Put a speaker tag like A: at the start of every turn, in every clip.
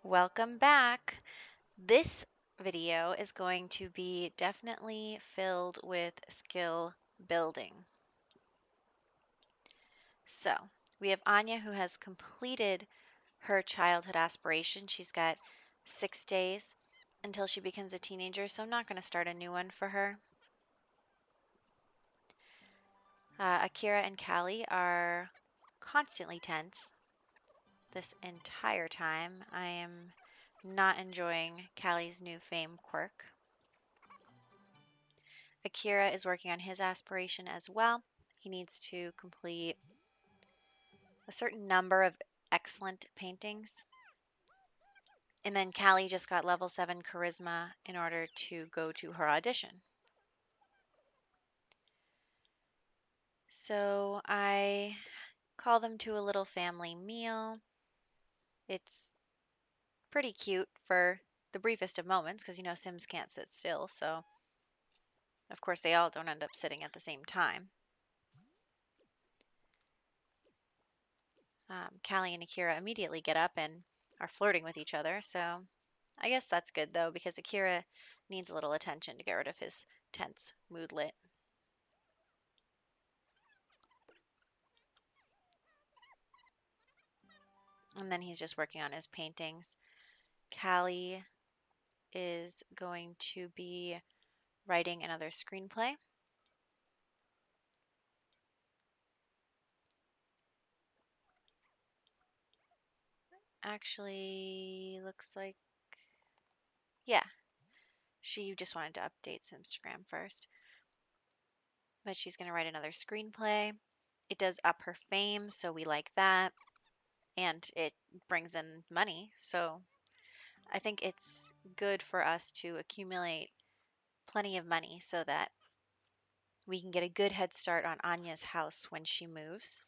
A: Welcome back. This video is going to be definitely filled with skill building. So, we have Anya who has completed her childhood aspiration. She's got 6 days until she becomes a teenager, so I'm not going to start a new one for her. Akira and Callie are constantly tense this entire time. I am not enjoying Callie's new fame quirk. Akira is working on his aspiration as well. He needs to complete a certain number of excellent paintings. And then Callie just got level 7 charisma in order to go to her audition. So I call them to a little family meal. It's pretty cute for the briefest of moments because Sims can't sit still. So, of course, they all don't end up sitting at the same time. Callie and Akira immediately get up and are flirting with each other. So I guess that's good though, because Akira needs a little attention to get rid of his tense moodlet. And then he's just working on his paintings. Callie is going to be writing another screenplay. Actually, looks like, yeah, she just wanted to update Instagram first. But she's going to write another screenplay. It does up her fame, so we like that. And it brings in money, so I think it's good for us to accumulate plenty of money so that we can get a good head start on Anya's house when she moves.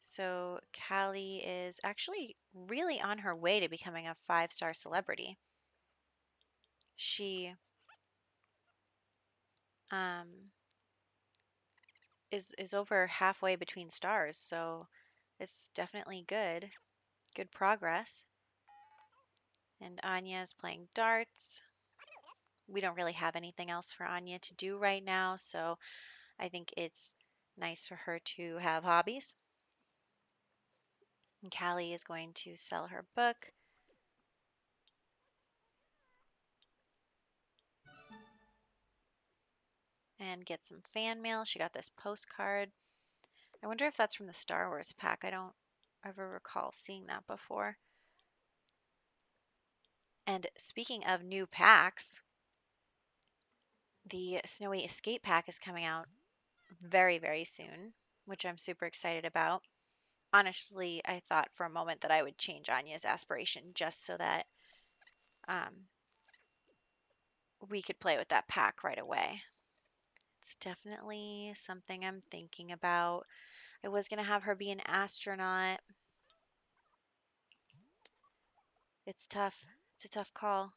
A: So Callie is actually really on her way to becoming a 5-star celebrity. She um, is over halfway between stars, so it's definitely good progress. And Anya is playing darts. We don't really have anything else for Anya to do right now, so I think it's nice for her to have hobbies. And Callie is going to sell her book. And get some fan mail. She got this postcard. I wonder if that's from the Star Wars pack. I don't ever recall seeing that before. And speaking of new packs, the Snowy Escape pack is coming out very, very soon, which I'm super excited about. Honestly, I thought for a moment that I would change Anya's aspiration just so that um, we could play with that pack right away. It's definitely something I'm thinking about. I was going to have her be an astronaut. It's tough. It's a tough call.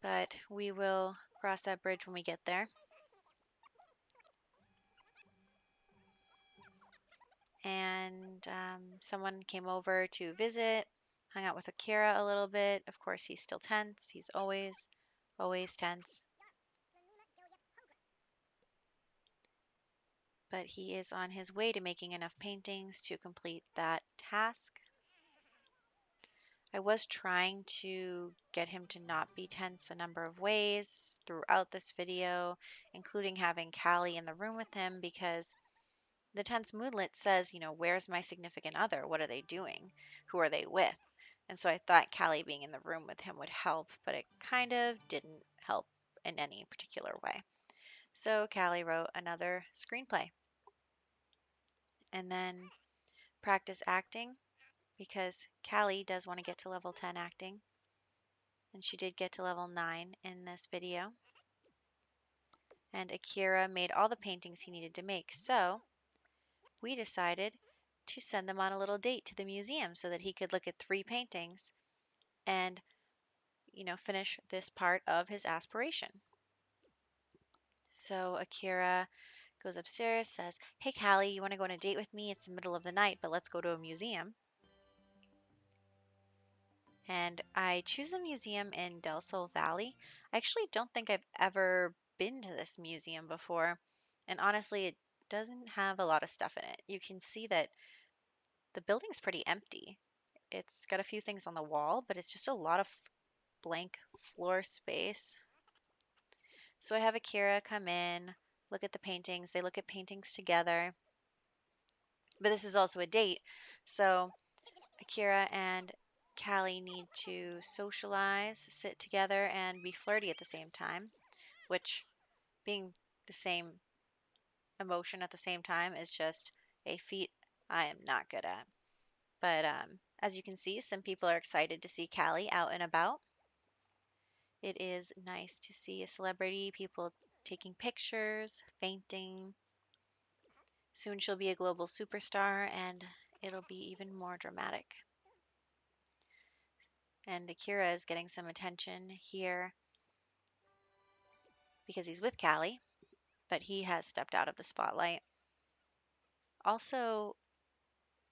A: But we will cross that bridge when we get there. And someone came over to visit, hung out with Akira a little bit. Of course, he's still tense. He's always tense. But he is on his way to making enough paintings to complete that task. I was trying to get him to not be tense a number of ways throughout this video, including having Callie in the room with him because the tense moodlet says, where's my significant other? What are they doing? Who are they with? And so I thought Callie being in the room with him would help, but it kind of didn't help in any particular way. So Callie wrote another screenplay and then practice acting because Callie does want to get to level 10 acting. And she did get to level 9 in this video. And Akira made all the paintings he needed to make. So we decided to send them on a little date to the museum so that he could look at 3 paintings and, finish this part of his aspiration. So Akira goes upstairs, says, "Hey, Callie, you want to go on a date with me? It's the middle of the night, but let's go to a museum." And I choose a museum in Del Sol Valley. I actually don't think I've ever been to this museum before. And honestly, it doesn't have a lot of stuff in it. You can see that the building's pretty empty. It's got a few things on the wall, but it's just a lot of blank floor space. So I have Akira come in, look at the paintings. They look at paintings together. But this is also a date. So Akira and Callie need to socialize, sit together, and be flirty at the same time, which being the same emotion at the same time is just a feat I am not good at. But as you can see, some people are excited to see Callie out and about. It is nice to see a celebrity, people taking pictures, fainting. Soon she'll be a global superstar, and it'll be even more dramatic. And Akira is getting some attention here because he's with Callie, but he has stepped out of the spotlight. Also,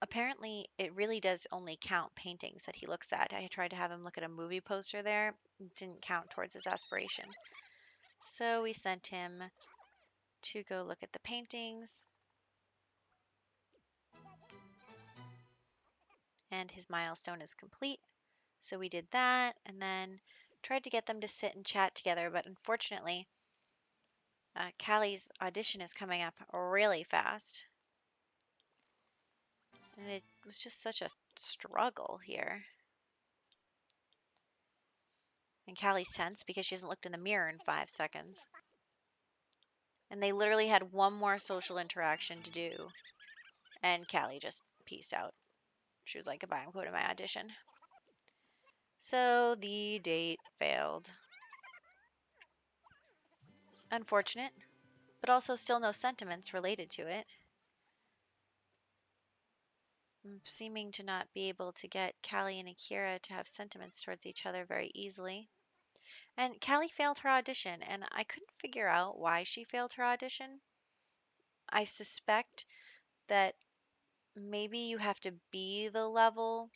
A: apparently, it really does only count paintings that he looks at. I tried to have him look at a movie poster there, it didn't count towards his aspiration. So we sent him to go look at the paintings, and his milestone is complete. So we did that and then tried to get them to sit and chat together, but unfortunately, Callie's audition is coming up really fast. And it was just such a struggle here. And Callie's tense because she hasn't looked in the mirror in 5 seconds. And they literally had one more social interaction to do. And Callie just peaced out. She was like, "Goodbye, I'm going to my audition." So the date failed. Unfortunate, but also still no sentiments related to it. I'm seeming to not be able to get Callie and Akira to have sentiments towards each other very easily. And Callie failed her audition, and I couldn't figure out why she failed her audition. I suspect that maybe you have to be the level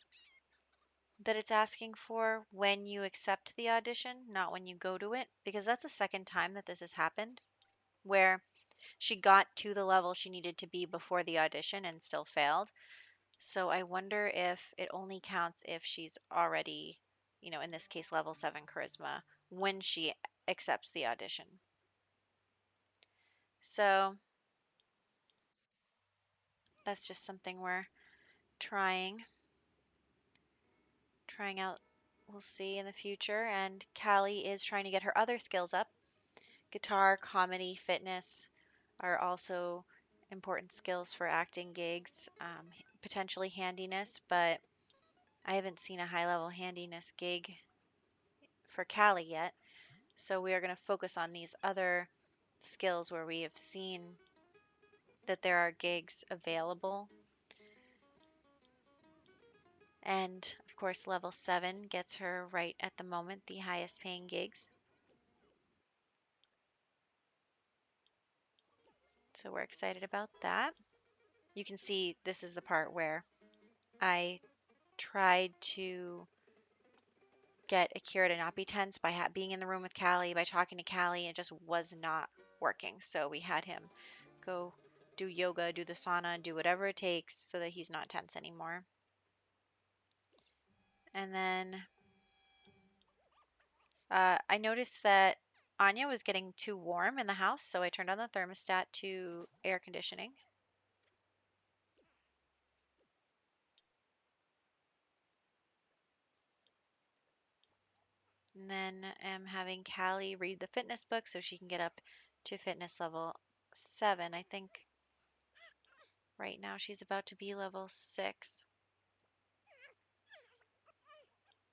A: that it's asking for when you accept the audition, not when you go to it, because that's the second time that this has happened, where she got to the level she needed to be before the audition and still failed. So I wonder if it only counts if she's already, in this case, level 7 charisma when she accepts the audition. So that's just something we're trying out. We'll see in the future. And Callie is trying to get her other skills up. Guitar, comedy, fitness are also important skills for acting gigs. Potentially handiness, but I haven't seen a high level handiness gig for Callie yet. So we are going to focus on these other skills where we have seen that there are gigs available. And of course, level 7 gets her right at the moment the highest paying gigs. So we're excited about that. You can see this is the part where I tried to get Akira to not be tense by being in the room with Callie, by talking to Callie. It just was not working. So we had him go do yoga, do the sauna, do whatever it takes so that he's not tense anymore. And then I noticed that Anya was getting too warm in the house, so I turned on the thermostat to air conditioning. And then I'm having Callie read the fitness book so she can get up to fitness level 7. I think right now she's about to be level 6.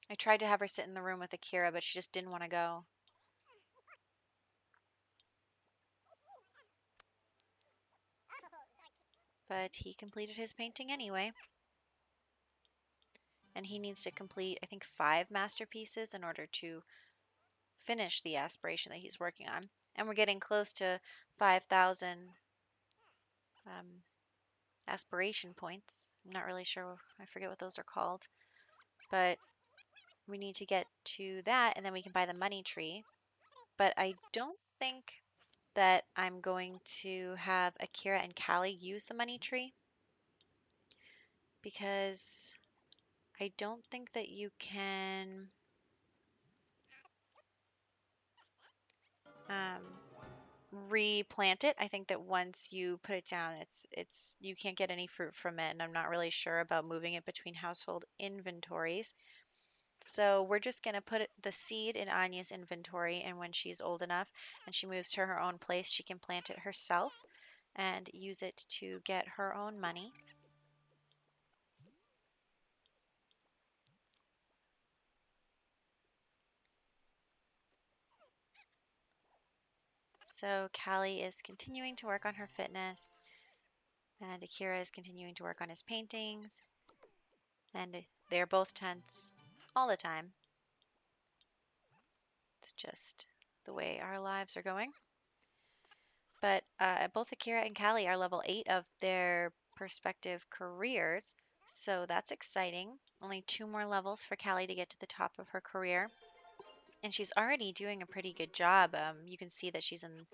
A: I tried to have her sit in the room with Akira, but she just didn't want to go. But he completed his painting anyway. And he needs to complete, I think, 5 masterpieces in order to finish the aspiration that he's working on. And we're getting close to 5,000 um, aspiration points. I'm not really sure. I forget what those are called. But we need to get to that, and then we can buy the money tree. But I don't think that I'm going to have Akira and Callie use the money tree because I don't think that you can um, replant it. I think that once you put it down, it's you can't get any fruit from it, and I'm not really sure about moving it between household inventories. So we're just going to put the seed in Anya's inventory, and when she's old enough and she moves to her own place, she can plant it herself and use it to get her own money. So Callie is continuing to work on her fitness, and Akira is continuing to work on his paintings, and they're both tense all the time. It's just the way our lives are going. But both Akira and Callie are level 8 of their respective careers, so that's exciting. Only 2 more levels for Callie to get to the top of her career, and she's already doing a pretty good job. You can see that she's in,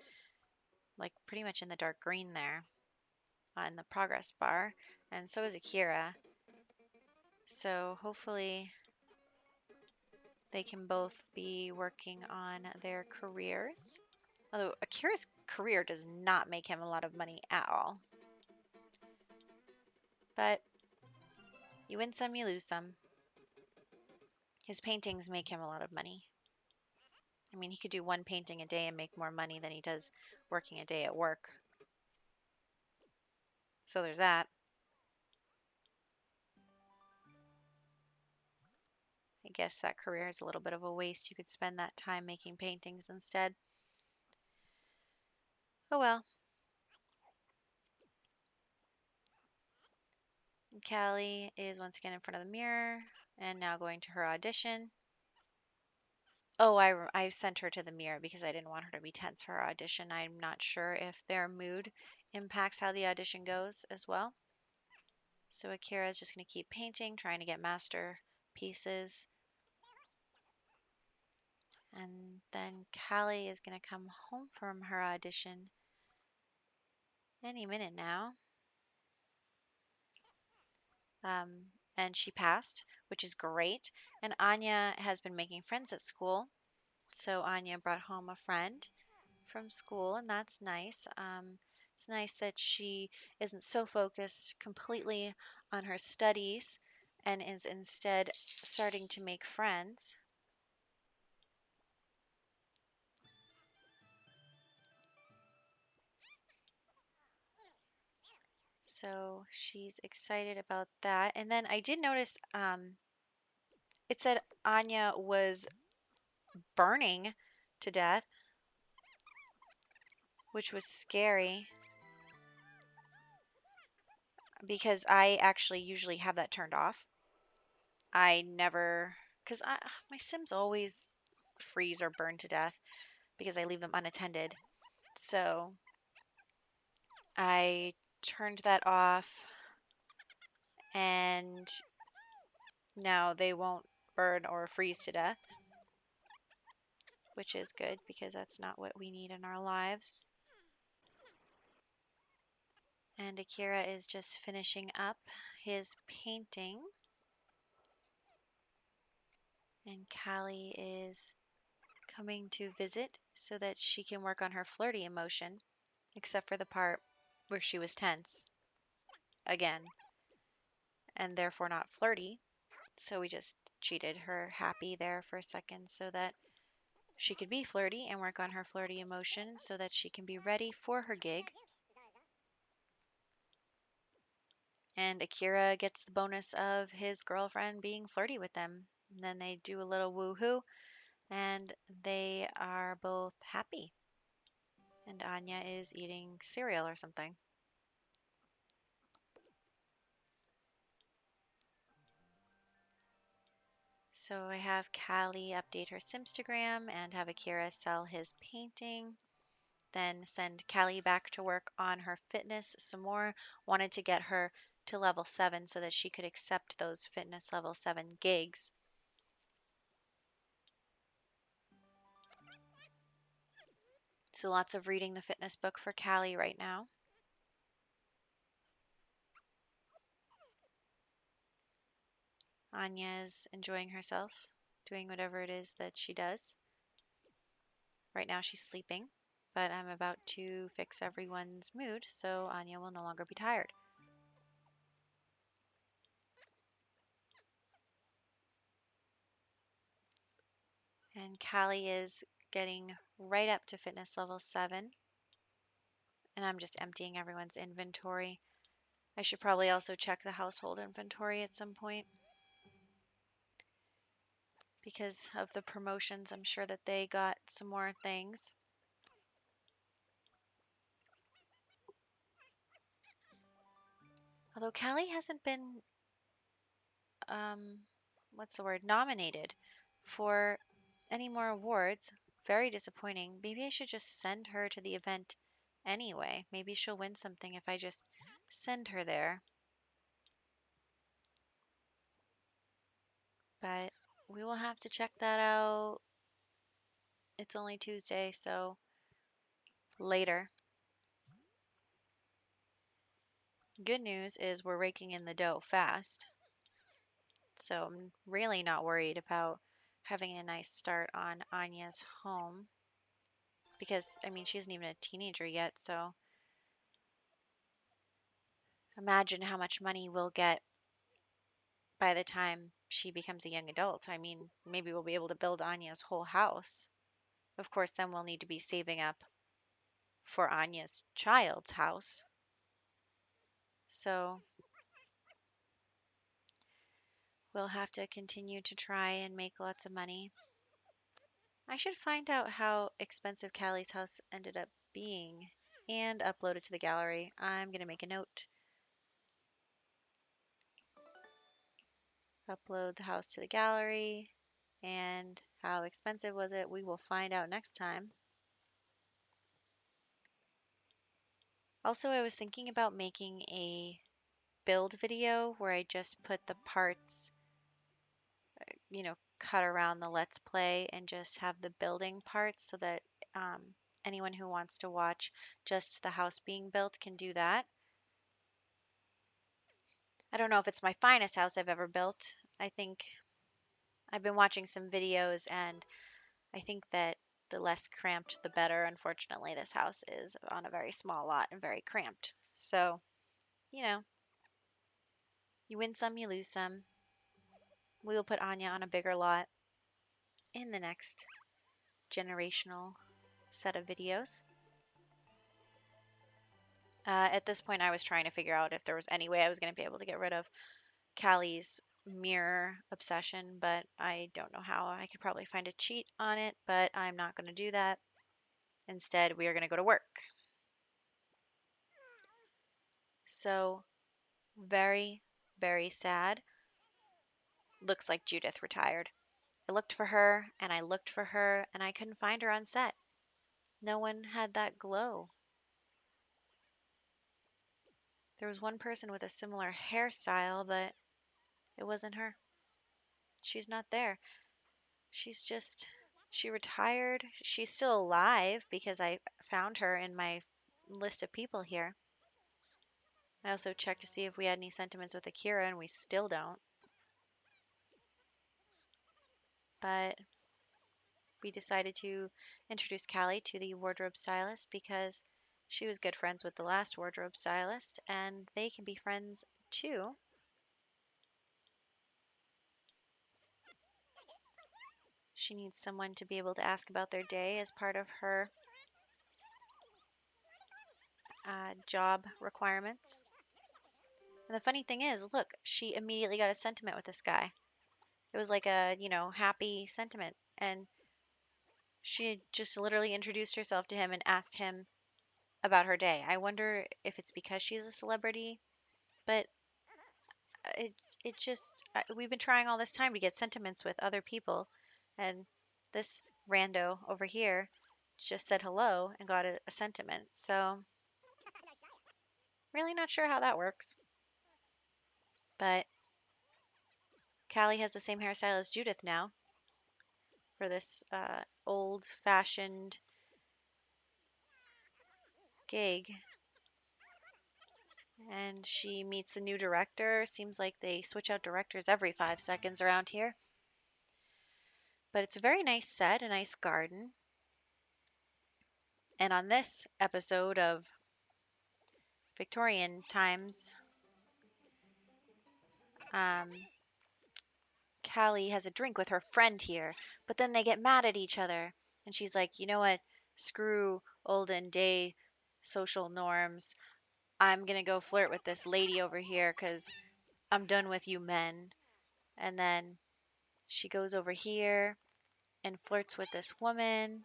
A: like, pretty much in the dark green there on the progress bar, and so is Akira. So hopefully they can both be working on their careers. Although Akira's career does not make him a lot of money at all. But you win some, you lose some. His paintings make him a lot of money. I mean, he could do one painting a day and make more money than he does working a day at work. So there's that. I guess that career is a little bit of a waste. You could spend that time making paintings instead. Oh well. Callie is once again in front of the mirror and now going to her audition. Oh, I sent her to the mirror because I didn't want her to be tense for her audition. I'm not sure if their mood impacts how the audition goes as well. So Akira is just going to keep painting, trying to get master pieces. And then Callie is going to come home from her audition any minute now. Um, and she passed, which is great. And Anya has been making friends at school. So Anya brought home a friend from school, and that's nice. It's nice that she isn't so focused completely on her studies and is instead starting to make friends. So she's excited about that. And then I did notice it said Anya was burning to death, which was scary because I actually usually have that turned off. I never, because my Sims always freeze or burn to death because I leave them unattended. So I turned that off, and now they won't burn or freeze to death, which is good because that's not what we need in our lives. And Akira is just finishing up his painting. And Callie is coming to visit so that she can work on her flirty emotion, except for the part where she was tense again and therefore not flirty. So we just cheated her happy there for a second so that she could be flirty and work on her flirty emotion so that she can be ready for her gig. And Akira gets the bonus of his girlfriend being flirty with them. And then they do a little woohoo and they are both happy. And Anya is eating cereal or something. So I have Callie update her Simstagram and have Akira sell his painting. Then send Callie back to work on her fitness some more. Wanted to get her to level 7 so that she could accept those fitness level 7 gigs. So lots of reading the fitness book for Callie right now. Anya's enjoying herself, doing whatever it is that she does. Right now she's sleeping, but I'm about to fix everyone's mood so Anya will no longer be tired. And Callie is getting right up to fitness level 7. And I'm just emptying everyone's inventory. I should probably also check the household inventory at some point. Because of the promotions, I'm sure that they got some more things. Although Callie hasn't been, what's the word, nominated for any more awards. Very disappointing. Maybe I should just send her to the event anyway. Maybe she'll win something if I just send her there. But we will have to check that out. It's only Tuesday, so later. Good news is we're raking in the dough fast. So I'm really not worried about having a nice start on Anya's home. Because, I mean, she isn't even a teenager yet, so imagine how much money we'll get by the time she becomes a young adult. I mean, maybe we'll be able to build Anya's whole house. Of course, then we'll need to be saving up for Anya's child's house. So we'll have to continue to try and make lots of money. I should find out how expensive Callie's house ended up being and upload it to the gallery. I'm going to make a note. Upload the house to the gallery. And how expensive was it? We will find out next time. Also, I was thinking about making a build video where I just put the parts, cut around the Let's Play and just have the building parts so that um, anyone who wants to watch just the house being built can do that. I don't know if it's my finest house I've ever built. I think I've been watching some videos and I think that the less cramped, the better. Unfortunately, this house is on a very small lot and very cramped. So, you know, you win some, you lose some. We will put Anya on a bigger lot in the next generational set of videos. At this point, I was trying to figure out if there was any way I was going to be able to get rid of Callie's mirror obsession, but I don't know how. I could probably find a cheat on it, but I'm not going to do that. Instead, we are going to go to work. So, very, very sad. Looks like Judith retired. I looked for her and I looked for her and I couldn't find her on set. No one had that glow. There was one person with a similar hairstyle, but it wasn't her. She's not there. She retired. She's still alive because I found her in my list of people here. I also checked to see if we had any sentiments with Akira, and we still don't. But we decided to introduce Callie to the wardrobe stylist because she was good friends with the last wardrobe stylist, and they can be friends too. She needs someone to be able to ask about their day as part of her job requirements. And the funny thing is, look, she immediately got a sentiment with this guy. It was like a, happy sentiment. And she just literally introduced herself to him and asked him about her day. I wonder if it's because she's a celebrity, but it it just we've been trying all this time to get sentiments with other people, and this rando over here just said hello and got a sentiment. So really not sure how that works. But Callie has the same hairstyle as Judith now for this old-fashioned gig. And she meets a new director. Seems like they switch out directors every 5 seconds around here. But it's a very nice set, a nice garden. And on this episode of Victorian times, um, Callie has a drink with her friend here, but then they get mad at each other. And she's like, you know what? Screw olden day social norms. I'm going to go flirt with this lady over here because I'm done with you men. And then she goes over here and flirts with this woman.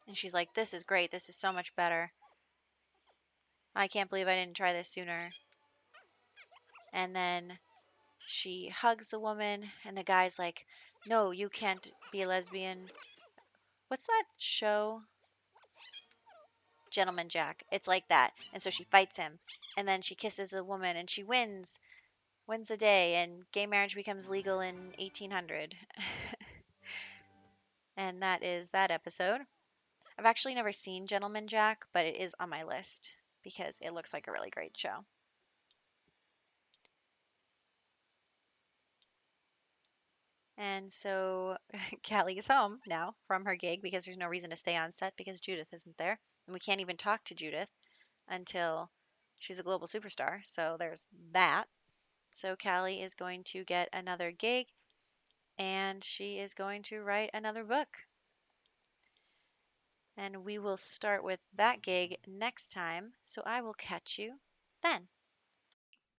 A: And she's like, this is great. This is so much better. I can't believe I didn't try this sooner. And then she hugs the woman, and the guy's like, no, you can't be a lesbian. What's that show? Gentleman Jack. It's like that. And so she fights him. And then she kisses the woman, and she wins the day, and gay marriage becomes legal in 1800. And that is that episode. I've actually never seen Gentleman Jack, but it is on my list because it looks like a really great show. And so Callie is home now from her gig because there's no reason to stay on set because Judith isn't there. And we can't even talk to Judith until she's a global superstar. So there's that. So Callie is going to get another gig and she is going to write another book. And we will start with that gig next time. So I will catch you then.